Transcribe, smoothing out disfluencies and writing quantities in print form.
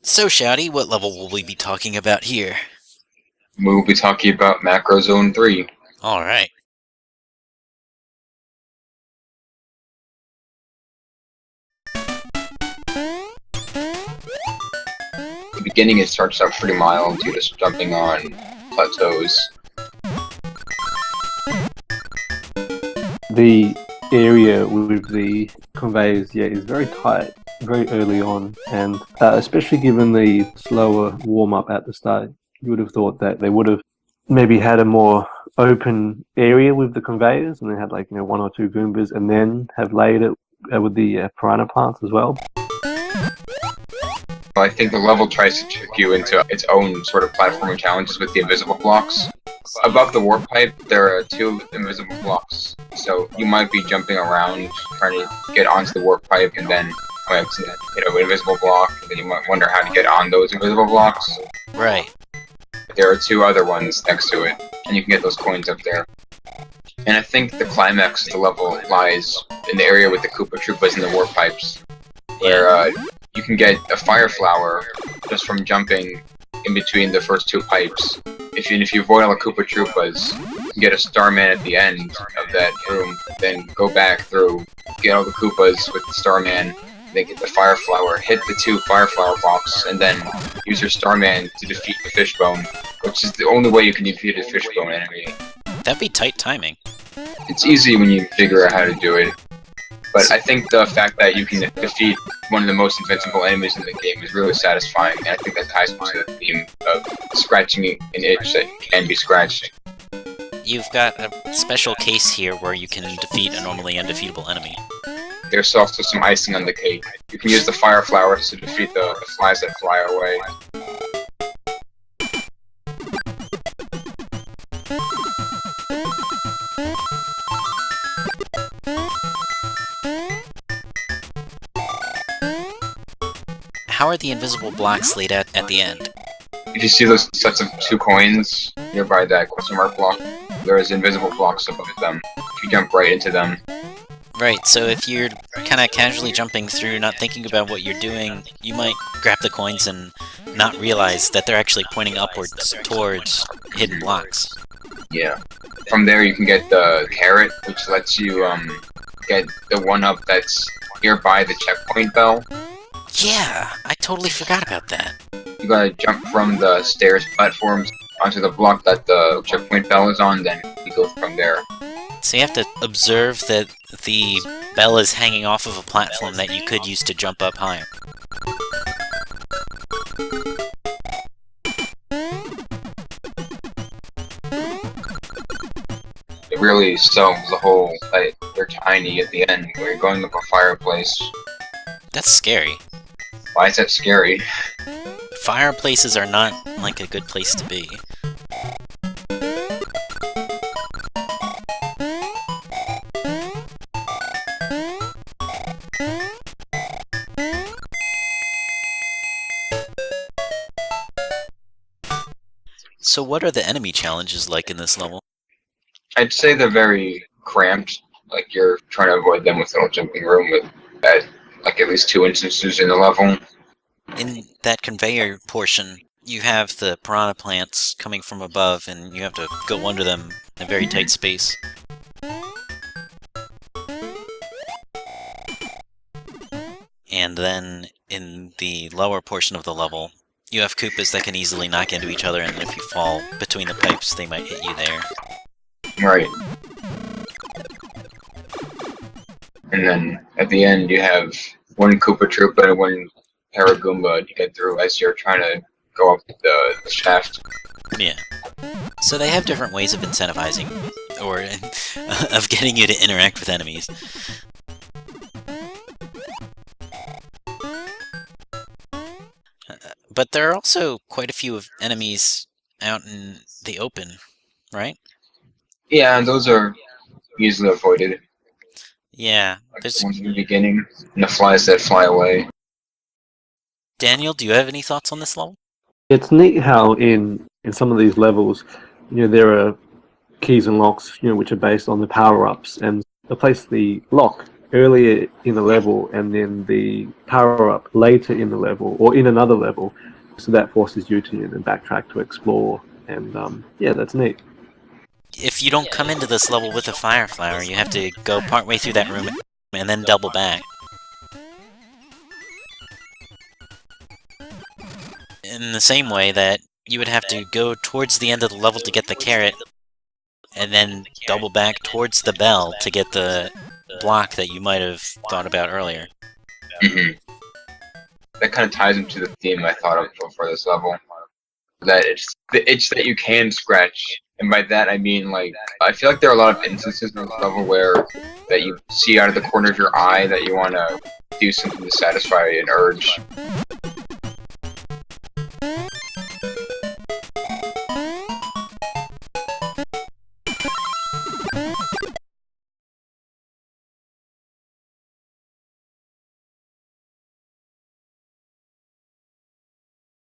So, Shouty, what level will we be talking about here? We'll be talking about Macro Zone 3. Alright. The beginning, it starts out pretty mild. You're just jumping on plateaus. The area with the conveyors, is very tight, very early on, and especially given the slower warm-up at the start, you would have thought that they would have maybe had a more open area with the conveyors, and they had one or two Goombas, and then have laid it with the piranha plants as well. I think the level tries to trick you into its own sort of platforming challenges with the invisible blocks. Above the warp pipe, there are two invisible blocks, so you might be jumping around trying to get onto the warp pipe, and then hit an invisible block, and then you might wonder how to get on those invisible blocks. Right. There are two other ones next to it, and you can get those coins up there. And I think the climax of the level lies in the area with the Koopa Troopas and the warp pipes, where you can get a fire flower just from jumping in between the first two pipes. If you avoid all the Koopa Troopas, you can get a Starman at the end of that room, then go back through, get all the Koopas with the Starman, then get the fire flower, hit the two fire flower blocks, and then use your Starman to defeat the fishbone, which is the only way you can defeat a fishbone enemy. That'd be tight timing. It's easy when you figure out how to do it, but I think the fact that you can defeat one of the most invincible enemies in the game is really satisfying, and I think that ties into the theme of scratching an itch that can be scratched. You've got a special case here where you can defeat a normally undefeatable enemy. There's also some icing on the cake. You can use the fire flowers to defeat the flies that fly away. How are the invisible blocks laid out at the end? If you see those sets of two coins nearby that question mark block, there's invisible blocks above them. If you jump right into them. Right, so if you're kind of casually jumping through, not thinking about what you're doing, you might grab the coins and not realize that they're actually pointing upwards towards hidden blocks. Yeah. From there you can get the carrot, which lets you get the one-up that's nearby the checkpoint bell. Yeah, I totally forgot about that. You gotta jump from the stairs platforms onto the block that the checkpoint bell is on, then you go from there. So you have to observe that the bell is hanging off of a platform that you could use to jump up higher. It really sells the whole, like, they're tiny at the end, where you're going up a fireplace. That's scary. Why is that scary? Fireplaces are not, like, a good place to be. So what are the enemy challenges like in this level? I'd say they're very cramped, like you're trying to avoid them with a little jumping room at at least two instances in the level. In that conveyor portion, you have the piranha plants coming from above, and you have to go under them in a very tight space. And then, in the lower portion of the level, you have Koopas that can easily knock into each other, and if you fall between the pipes, they might hit you there. Right. And then, at the end, you have one Koopa Troopa and one Paragoomba to get through as you're trying to go up the shaft. Yeah. So they have different ways of incentivizing, or of getting you to interact with enemies. But there are also quite a few of enemies out in the open, right? Yeah, and those are easily avoided. Yeah. Like the ones in the beginning, and the flies that fly away. Daniel, do you have any thoughts on this level? It's neat how in some of these levels, there are keys and locks, which are based on the power-ups, and to place the lock earlier in the level and then the power-up later in the level or in another level. So that forces you to backtrack to explore. And yeah, that's neat. If you don't come into this level with a fire flower, you have to go partway through that room and then double back. In the same way that you would have to go towards the end of the level to get the carrot, and then double back towards the bell to get the block that you might have thought about earlier. That kind of ties into the theme I thought of for this level. That it's the itch that you can scratch, and by that I mean, like, I feel like there are a lot of instances in this level where that you see out of the corner of your eye that you want to do something to satisfy an urge,